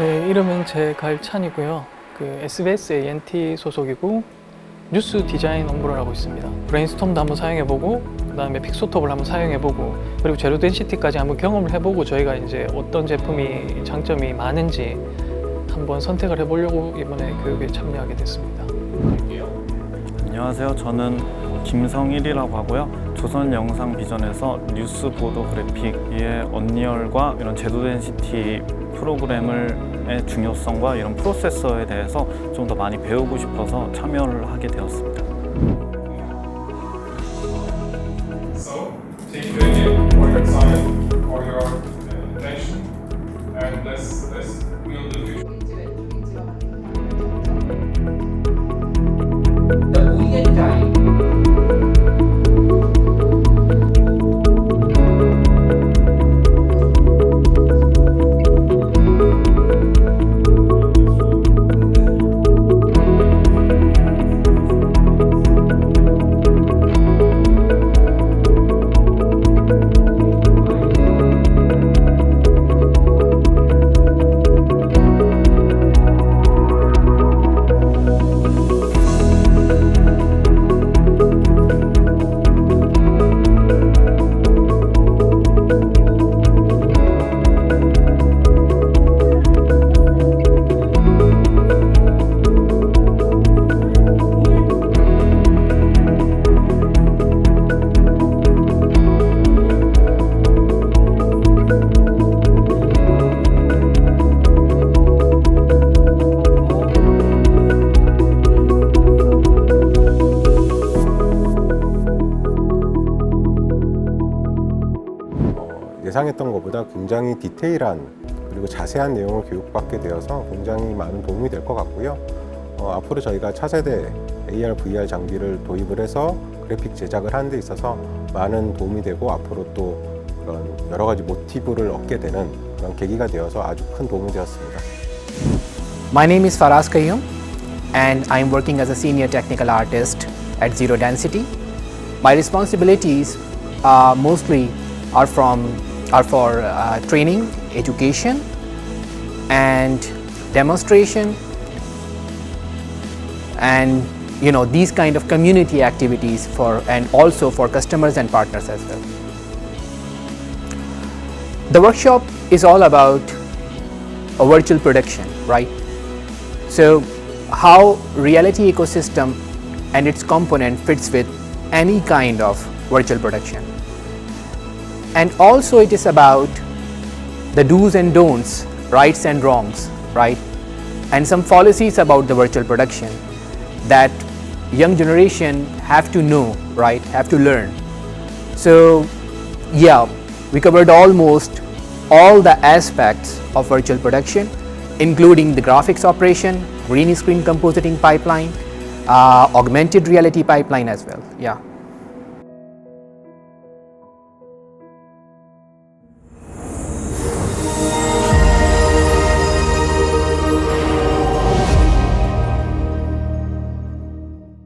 네, 이름은 제갈찬이고요. SBS ANT 소속이고 뉴스 디자인 업무를 하고 있습니다. 브레인스톰도 한번 사용해보고 그 다음에 픽소톱을 한번 사용해보고 그리고 제로 덴시티까지 한번 경험을 해보고 저희가 이제 어떤 제품이 장점이 많은지 한번 선택을 해보려고 이번에 교육에 참여하게 됐습니다. 안녕하세요. 저는 김성일이라고 하고요. 조선영상비전에서 뉴스 보도 그래픽의 언리얼과 이런 제로 덴시티 프로그램의 중요성과 이런 프로세서에 대해서 좀 더 많이 배우고 싶어서 참여를 하게 되었습니다. So, thank you again for your time, for your attention, and let's build the future. The Boolean time. 예상했던 것보다 굉장히 디테일한 그리고 자세한 내용을 교육받게 되어서 굉장히 많은 도움이 될 것 같고요. 앞으로 저희가 차세대 AR, VR 장비를 도입을 해서 그래픽 제작을 하는 데 있어서 많은 도움이 되고 앞으로 또 그런 여러 가지 모티브를 얻게 되는 그런 계기가 되어서 아주 큰 도움이 되었습니다. My name is Faraz Qayyum and I am working as a senior technical artist at Zero Density. My responsibilities mostly are for training, education, and demonstration, and these kind of community activities and also for customers and partners as well. The workshop is all about a virtual production, right? So how reality ecosystem and its component fits with any kind of virtual production. And also it is about the do's and don'ts, rights and wrongs, right? And some policies about the virtual production that young generation have to know, right? Have to learn. So yeah, we covered almost all the aspects of virtual production, including the graphics operation, green screen compositing pipeline, augmented reality pipeline as well. Yeah.